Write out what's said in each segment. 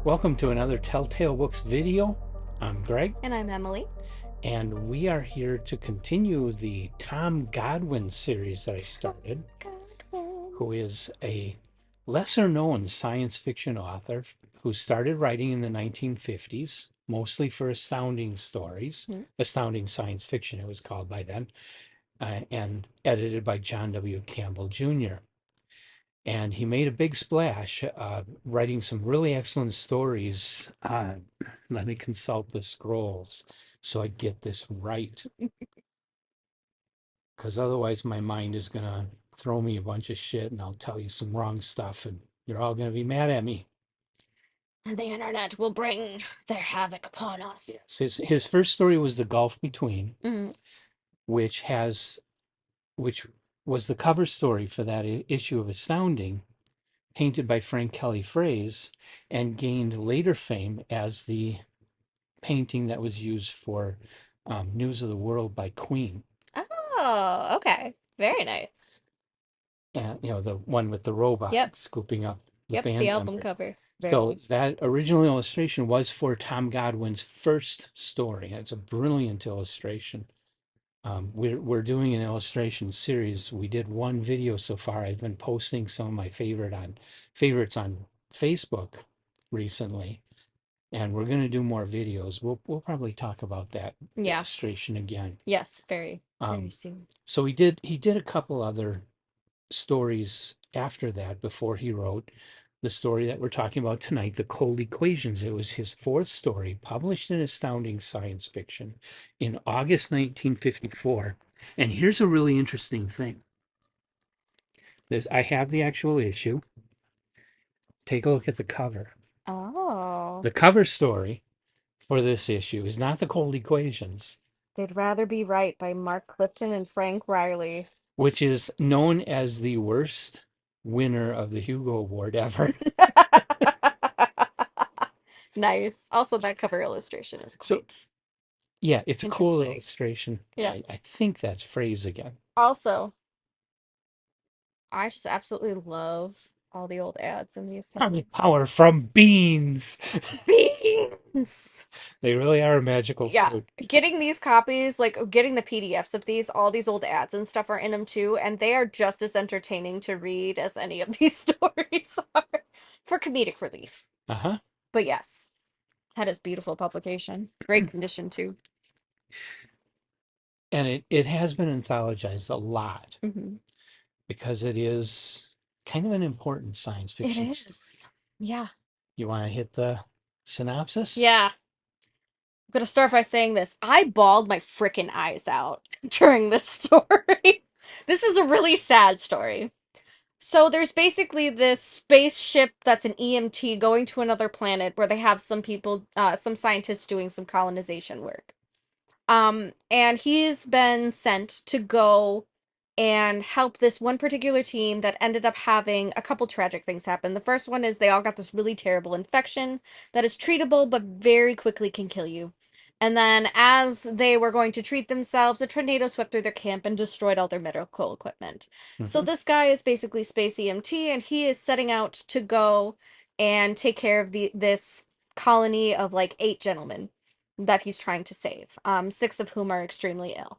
Welcome to another Telltale Books video. I'm Greg, And I'm Emily. and we are here to continue the Tom Godwin series that I started, Godwin. who is a lesser known science fiction author who started writing in the 1950s, mostly for Astounding Stories, Mhm. Astounding Science Fiction, it was called by then, and edited by John W. Campbell Jr. And he made a big splash, writing some really excellent stories. Let me consult the scrolls so I get this right, because otherwise my mind is gonna throw me a bunch of shit, and I'll tell you some wrong stuff, and you're all gonna be mad at me. And the internet will bring their havoc upon us. Yes, his first story was The Gulf Between, Mhm. which has which was the cover story for that issue of Astounding, painted by Frank Kelly Fraze, and gained later fame as the painting that was used for News of the World by Queen. Oh, okay. Very nice. And, the one with the robot Yep. scooping up the Yep. The band album members. cover. Very So nice. that original illustration was for Tom Godwin's first story. It's a brilliant illustration. We're doing an illustration series. We did one video so far. I've been posting some of my favorites on Facebook recently, and we're going to do more videos. We'll probably talk about that Yeah. illustration again. Yes. Very, very Um, soon. so he did a couple other stories after that before he wrote the story that we're talking about tonight, The Cold Equations. It was his fourth story, published in Astounding Science Fiction in August 1954. And here's a really interesting thing. I have the actual issue. Take a look at the cover. Oh. The cover story for this issue is not The Cold Equations, They'd Rather Be Right by Mark Clifton and Frank Riley. which is known as the worst winner of the Hugo Award ever. Nice. Also, that cover illustration is So, quite yeah, it's a cool interesting. illustration. Yeah. I think that's phrase again. Also, I just absolutely love all the old ads in these Probably titles. power from beans. Beans. They really are a magical Yeah, food. getting these copies, like getting the PDFs of these, all these old ads and stuff are in them too, and they are just as entertaining to read as any of these stories are for comedic relief. Uh-huh. But yes, that is beautiful publication. Great condition too. And it has been anthologized a lot Hmm. because it is kind of an important science It fiction story. is. Yeah. You want to hit the synopsis? Yeah. I'm gonna start by saying this. I bawled my freaking eyes out during this story. This is a really sad story. So there's basically this spaceship that's an EMT going to another planet where they have some people, some scientists doing some colonization work. And he's been sent to go and help this one particular team that ended up having a couple tragic things happen. The first one is they all got this really terrible infection that is treatable but very quickly can kill you. And then, as they were going to treat themselves, a tornado swept through their camp and destroyed all their medical equipment. So, Hmm. this guy is basically Space EMT, and he is setting out to go and take care of this colony of like 8 gentlemen that he's trying to save, 6 of whom are extremely ill.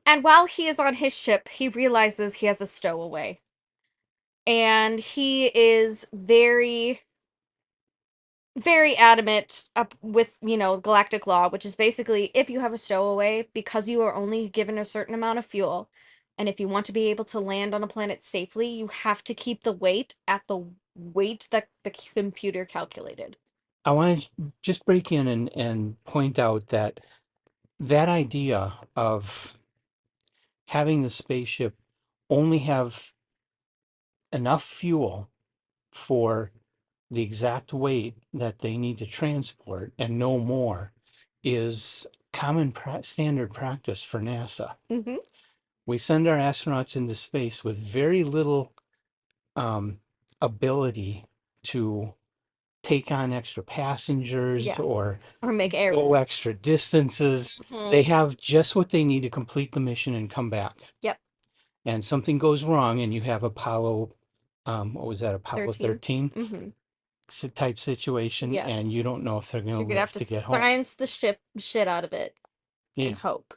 And while he is on his ship, he realizes he has a stowaway. And he is very, very adamant up with, galactic law, which is basically if you have a stowaway, because you are only given a certain amount of fuel, and if you want to be able to land on a planet safely, you have to keep the weight at the weight that the computer calculated. I want to just break in and point out that idea of having the spaceship only have enough fuel for the exact weight that they need to transport and no more is common standard practice for NASA. Mm-hmm. We send our astronauts into space with very little um, ability to take on extra passengers Yeah. or Or make go error. extra distances. They Hmm. have just what they need to complete the mission and come back. Yep. And something goes wrong, and you have Apollo, what was that, Apollo 13. 13? Mm-hmm. type situation, Yeah. and you don't know if they're going You're to gonna have live to to get home. science the shit out of it Yeah. and hope.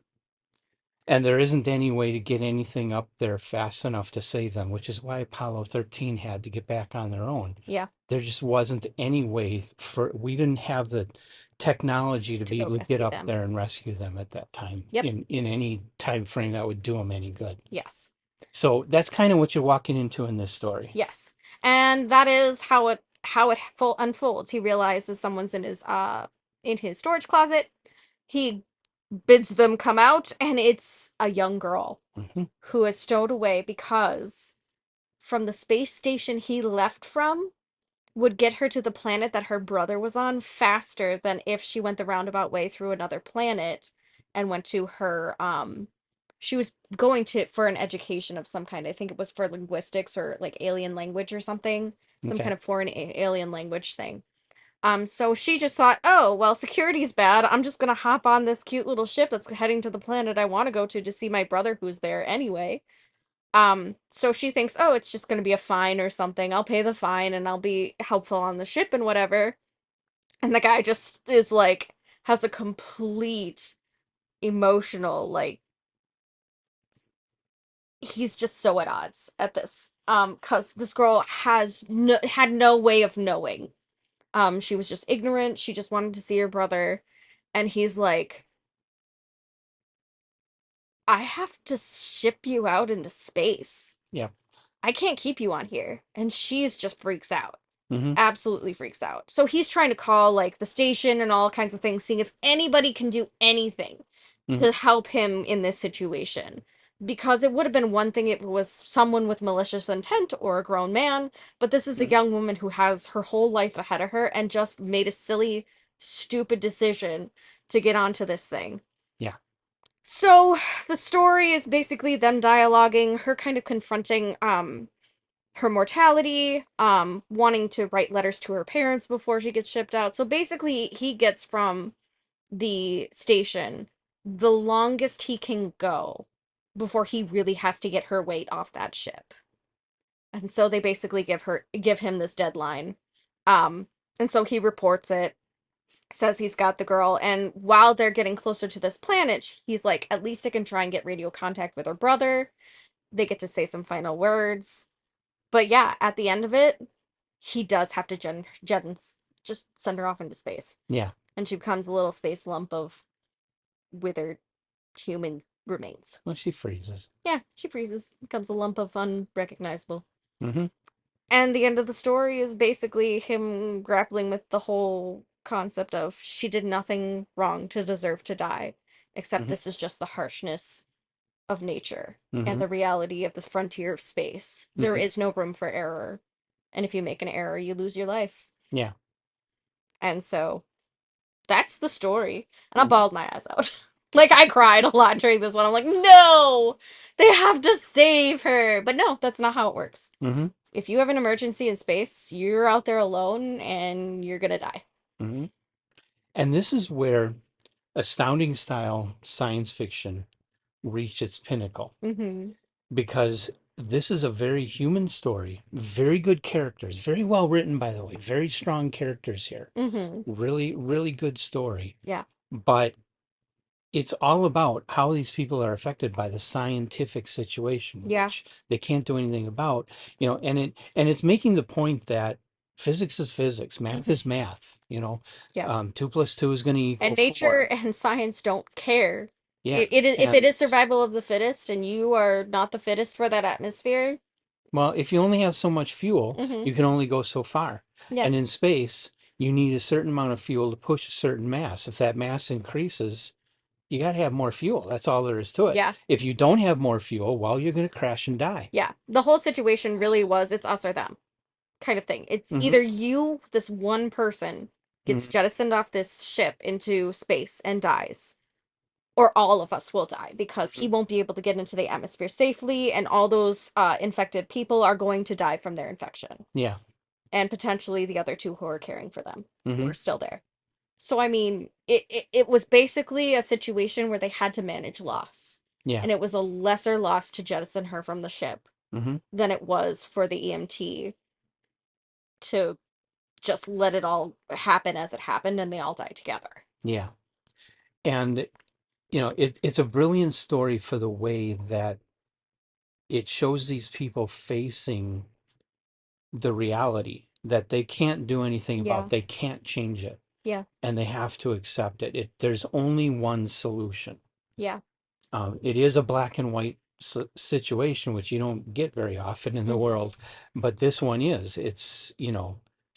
And there isn't any way to get anything up there fast enough to save them, which is why Apollo 13 had to get back on their own. Yeah. There just wasn't any way we didn't have the technology to To be go able to get rescue up them. there and rescue them at that time Yep. in any time frame that would do them any good. Yes. So that's kind of what you're walking into in this story. Yes. And that is how it unfolds. He realizes someone's in his storage closet. He bids them come out, and it's a young girl Hmm. who is stowed away because from the space station he left from would get her to the planet that her brother was on faster than if she went the roundabout way through another planet and went to her she was going to for an education of some kind. I think it was for linguistics or like alien language or something, some kind Okay. of foreign alien language thing. So she just thought, oh, well, security's bad. I'm just gonna hop on this cute little ship that's heading to the planet I want to go to see my brother who's there anyway. So she thinks, oh, it's just gonna be a fine or something. I'll pay the fine and I'll be helpful on the ship and whatever. And the guy just is like, has a complete emotional, like, he's just so at odds at this. Cause this girl had no way of knowing. She was just ignorant. She just wanted to see her brother. And he's like, I have to ship you out into space. Yeah. I can't keep you on here. And she's just freaks out. Hmm. Absolutely freaks out. So he's trying to call like the station and all kinds of things, seeing if anybody can do anything Hmm. to help him in this situation. Because it would have been one thing if it was someone with malicious intent or a grown man, but this is a Hmm. young woman who has her whole life ahead of her and just made a silly, stupid decision to get onto this thing. Yeah. So the story is basically them dialoguing, her kind of confronting her mortality, wanting to write letters to her parents before she gets shipped out. So basically he gets from the station the longest he can go before he really has to get her weight off that ship. And so they basically give him this deadline. Um and so he reports it, says he's got the girl, and while they're getting closer to this planet, he's like, at least I can try and get radio contact with her brother. They get to say some final words. But yeah, at the end of it, he does have to just send her off into space. Yeah. And she becomes a little space lump of withered human remains. Well, she freezes. Yeah, she freezes, becomes a lump of unrecognizable. Hmm. And the end of the story is basically him grappling with the whole concept of she did nothing wrong to deserve to die, except Hmm. this is just the harshness of nature and Hmm. the reality of the frontier of space. There Hmm. is no room for error. And if you make an error, you lose your life. Yeah. And so that's the story. And I Hmm. bawled my eyes out. Like, I cried a lot during this one. I'm like, no! They have to save her! But no, that's not how it works. Hmm. If you have an emergency in space, you're out there alone and you're gonna die. Hmm. And this is where astounding style science fiction reached its pinnacle, Mm-hmm. because this is a very human story, very good characters, very well written, by the way, very strong characters here. Mm-hmm. Really, really good story. Yeah. But it's all about how these people are affected by the scientific situation, Yeah. which they can't do anything about, and it's making the point that physics is physics, math Mm-hmm. is math, Yeah. 2 + 2 is going to And equal nature 4. and science don't care. Yeah. If it And is survival of the fittest and you are not the fittest for that atmosphere. well, if you only have so much fuel, Mm-hmm. you can only go so far. Yeah. And in space, you need a certain amount of fuel to push a certain mass. If that mass increases, you got to have more fuel. That's all there is to it. Yeah. If you don't have more fuel, well, you're going to crash and die. Yeah. The whole situation really was it's us or them kind of thing. It's Hmm. either you, this one person, gets Hmm. jettisoned off this ship into space and dies, or all of us will die because he won't be able to get into the atmosphere safely, and all those infected people are going to die from their infection, Yeah. and potentially the other two who are caring for them, who Hmm. are still there. So, I mean, it was basically a situation where they had to manage loss. Yeah. And it was a lesser loss to jettison her from the ship Hmm. than it was for the EMT to just let it all happen as it happened and they all die together. Yeah. And, it's a brilliant story for the way that it shows these people facing the reality that they can't do anything about. Yeah. They can't change it, Yeah. and they have to accept it. There's only one solution. Yeah. It is a black and white situation, which you don't get very often in the Mm-hmm. world, but this one is.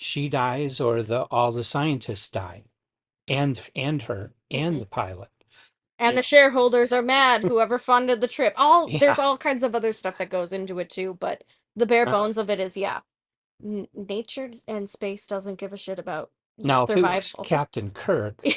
She dies or the all the scientists die, and her and Mm-hmm. the pilot. And And the shareholders are mad, whoever funded the trip. All yeah, there's all kinds of other stuff that goes into it too, but the bare uh, bones of it is yeah. Nature and space doesn't give a shit about now if it was survival. Captain Kirk, It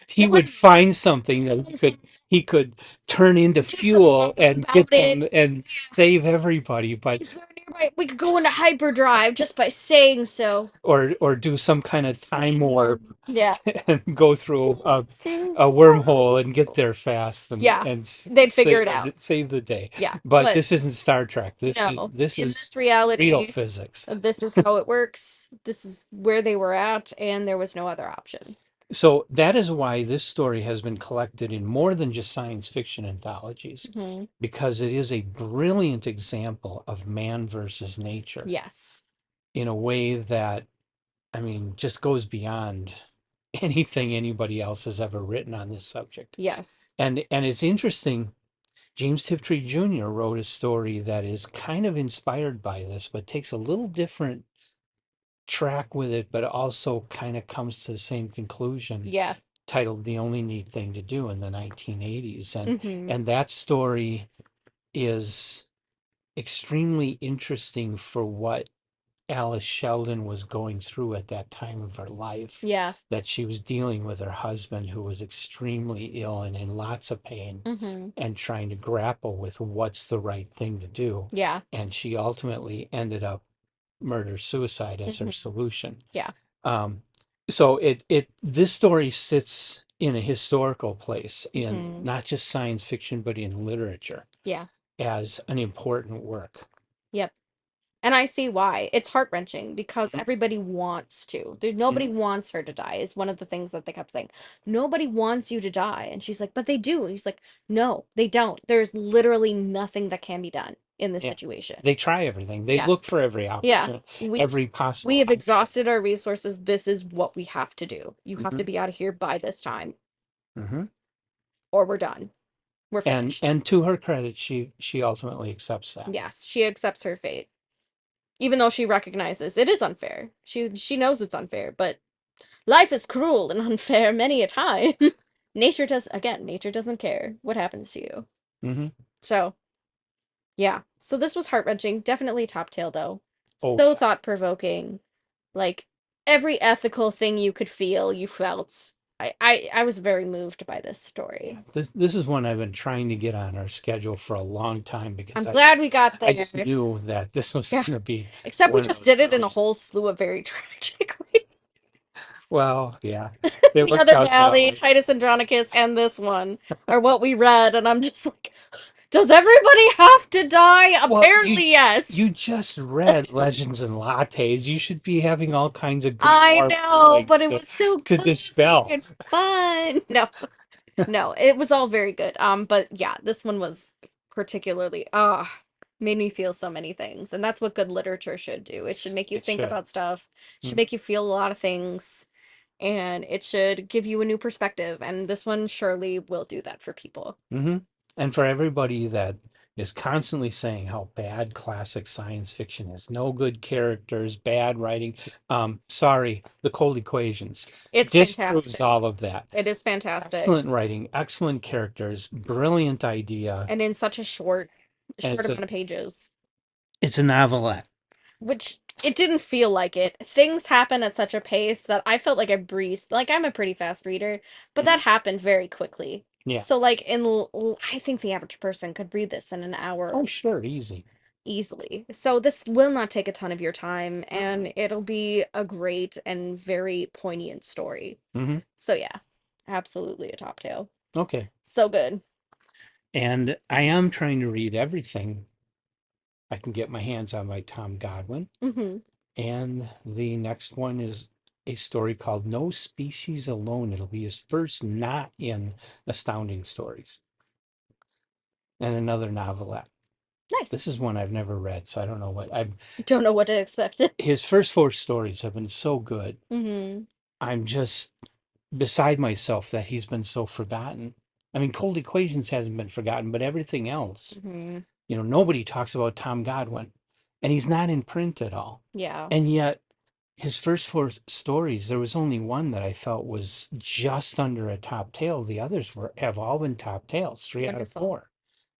he would would find something that he could turn into do something fuel and about get it. them and save everybody, but Is there nearby? We could go into hyperdrive just by saying so. or do some kind of time warp Yeah. and go through Seems a wormhole and get there fast and yeah. They'd figure it out. save the day. Yeah. But But this isn't Star Trek. This is no, this in is this real reality, physics. this is how it works. This is where they were at, and there was no other option. So that is why this story has been collected in more than just science fiction anthologies, Hmm. because it is a brilliant example of man versus nature Yes. in a way that, I mean, just goes beyond anything anybody else has ever written on this subject. Yes. And it's interesting. James Tiptree Jr. wrote a story that is kind of inspired by this, but takes a little different track with it, but also kind of comes to the same conclusion, Yeah. titled "The Only Neat Thing to Do" in the 1980s. And Hmm. and that story is extremely interesting for what Alice Sheldon was going through at that time of her life, Yeah. that she was dealing with her husband who was extremely ill and in lots of pain Hmm. and trying to grapple with what's the right thing to do. Yeah. And she ultimately ended up murder suicide as her Hmm. solution. Yeah. Um, so this story sits in a historical place in Hmm. not just science fiction, but in literature Yeah. as an important work. Yep. And I see why. It's heart-wrenching because Mhm. everybody wants to. Nobody Mhm. wants her to die, is one of the things that they kept saying. Nobody wants you to die. And she's like, but they do. And he's like, no, they don't. There's literally nothing that can be done in this Yeah. situation. They try everything. They Yeah. look for every Yeah. opportunity, We every we possible have option. exhausted our resources. This is what we have to do. You have Hmm. to be out of here by this time, Hmm. or we're done. We're And finished. and to her credit, she ultimately accepts that. Yes, she accepts her fate. Even though she recognizes it is unfair. She knows it's unfair, but life is cruel and unfair many a time. Nature doesn't care what happens to you. Hmm. So, yeah. So this was heart-wrenching. Definitely top tail though. Oh So yeah. thought-provoking. Like every ethical thing you could feel, you felt. I was very moved by this story. This is one I've been trying to get on our schedule for a long time because I'm I glad just we got I there. just knew that this was Yeah. going to be Except we one of just those did it in a brilliant. whole slew of very tragic ways. Well, yeah, it The worked Other out that Valley, way. Titus Andronicus, and this one are what we read, and I'm just like, does everybody have to die? Well, you Apparently, yes. you just read Legends and Lattes. You should be having all kinds of good I warm know, but feelings it to was so cozy dispel. and fun. No, no, it was all very good. But yeah, this one was particularly made me feel so many things, and that's what good literature should do. It should make you It think should. about stuff, should make you feel a lot of things, and it should give you a new perspective. And this one surely will do that for people. Mm-hmm. And for everybody that is constantly saying how bad classic science fiction is, no good characters, bad writing, sorry, the cold equations It's disproves fantastic. all of that. It is fantastic. Excellent writing, excellent characters, brilliant idea, And in such a and short amount of pages, it's a novelette. which it didn't feel like it. Things happen at such a pace that I felt like I breezed. Like I'm a pretty fast reader, but Mhm. that happened very quickly. Yeah. So like I think the average person could read this in an hour Oh, sure, easy. easily. So this will not take a ton of your time Mm-mm. and it'll be a great and very poignant story. Hmm. So yeah, absolutely a top tale. Okay. So good. And I am trying to read everything I can get my hands on by Tom Godwin. Hmm. And the next one is a story called No Species Alone. It'll be his first not in Astounding Stories. And another novelette. Nice. This is one I've never read, so I don't know what I've. Don't know what to expect. His first four stories have been so good. Mm-hmm. I'm just beside myself that he's been so forgotten. I mean, Cold Equations hasn't been forgotten, but everything else, Mm-hmm. nobody talks about Tom Godwin, and he's not in print at all. Yeah. And yet, his first four stories, there was only one that I felt was just under a top tail. The others have all been top tails, 3 out of 4.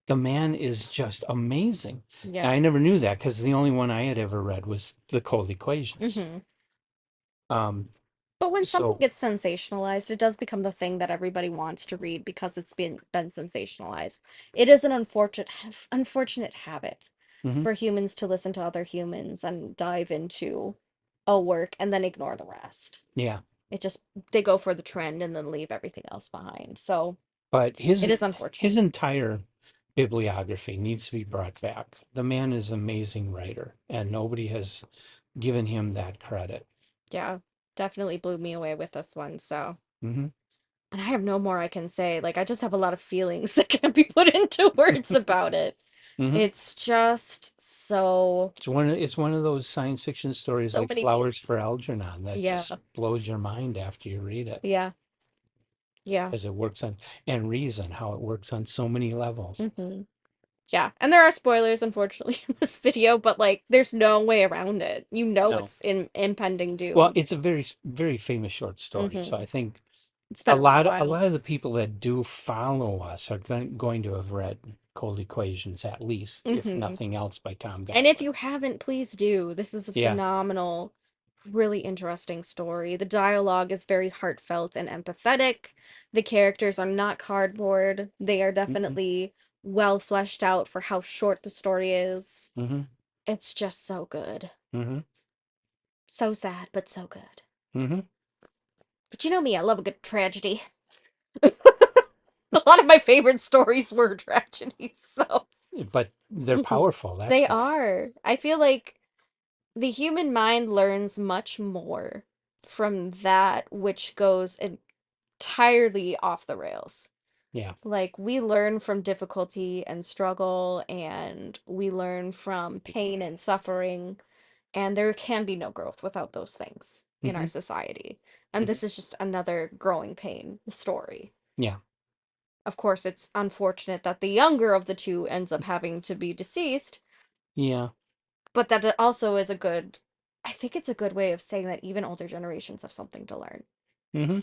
The man is just amazing. Yeah. And I never knew that because the only one I had ever read was the Cold Equations. Mm-hmm. Um, But when something so, gets sensationalized, it does become the thing that everybody wants to read because it's been sensationalized. It is an unfortunate habit mhm, for humans to listen to other humans and dive into a work and then ignore the rest. yeah. It just they go for the trend and then leave everything else behind. So But it is his unfortunate. entire bibliography needs to be brought back. The man is an amazing writer, and nobody has given him that credit. Yeah, definitely blew me away with this one. So, Hmm. and I have no more I can say. Like, I just have a lot of feelings that can't be put into words about it. Hmm. It's just so It's one of those science fiction stories so like many Flowers feelings. for Algernon that Yeah, just blows your mind after you read it yeah, yeah. because it works on and reason how it works on so many levels. Hmm. Yeah, and there are spoilers, unfortunately, in this video, but like, there's no way around it. You know, No. it's in impending Well, doom. it's a very very famous short story, so Hmm. I think It's a been around a lot of a while. lot of the people that do follow us are going to have read Cold Equations at least, if Hmm. nothing else, by Tom And if Godwin. you haven't, please do. This is a Yeah. phenomenal, really interesting story. The dialogue is very heartfelt and empathetic. The characters are not cardboard. They are Mm-hmm. definitely well fleshed out for how short the story is. Mm-hmm. It's just so good. Mm-hmm. So sad, but so good. Mm-hmm. But you know me, I love a good tragedy. A lot of my favorite stories were tragedies, so But they're powerful, that's they why. are. I feel like the human mind learns much more from that which goes entirely off the rails. Yeah. Like, we learn from difficulty and struggle, and we learn from pain and suffering, and there can be no growth without those things in our Mm-hmm. society. And Mm-hmm. this is just another growing pain story. Yeah. Of course, it's unfortunate that the younger of the two ends up having to be deceased, Yeah. but that it also is a good, I think it's a good way of saying that even older generations have something to learn. Mm-hmm.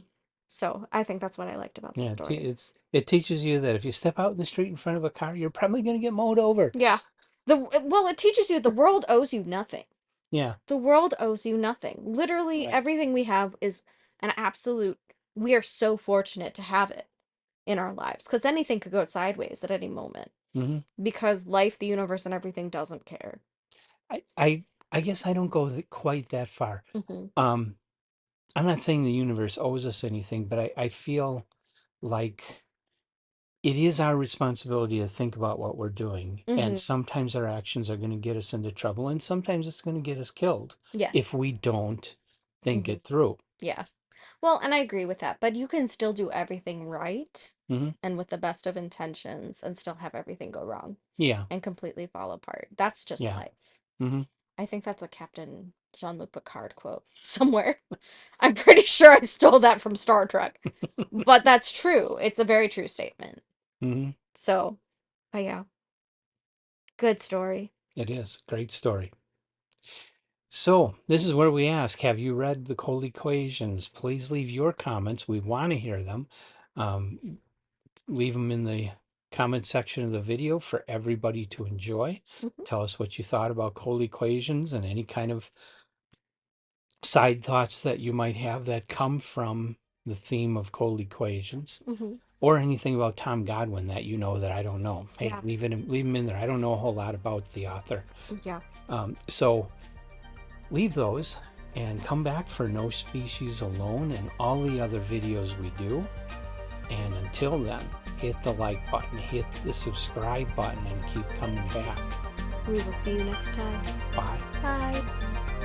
So I think that's what I liked about the Yeah. story. It teaches you that if you step out in the street in front of a car, you're probably going to get mowed over. Yeah. Well, it teaches you the world owes you nothing. Yeah. The world owes you nothing. Literally Right. everything we have is an absolute, we are so fortunate to have it in our lives because anything could go sideways at any moment Mm-hmm. because life, the universe, and everything doesn't care. I I I guess I don't go quite that far. Hmm. Um, I'm not saying the universe owes us anything, but I feel like it is our responsibility to think about what we're doing. And Hmm. sometimes our actions are going to get us into trouble, and sometimes it's going to get us killed if Yes. we don't think Hmm. it through. Yeah. Well, and I agree with that, but you can still do everything right Hmm. and with the best of intentions and still have everything go wrong Yeah. and completely fall apart. That's just Yeah. life. Hmm. I think that's a Captain Jean-Luc Picard quote somewhere. I'm pretty sure I stole that from Star Trek. But that's true. It's a very true statement. Hmm. So, but yeah, good story. It is. Great story. So, this is where we ask, have you read the Cold Equations? Please leave your comments. We want to hear them. Um, Leave them in the comment section of the video for everybody to enjoy. Hmm. Tell us what you thought about Cold Equations and any kind of side thoughts that you might have that come from the theme of Cold Equations, Hmm. or anything about Tom Godwin that you know that I don't know. Hey, Yeah. leave him in there. I don't know a whole lot about the author. Yeah. So leave those and come back for No Species Alone and all the other videos we do. And until then, hit the like button, hit the subscribe button, and keep coming back. We will see you next time. Bye. Bye.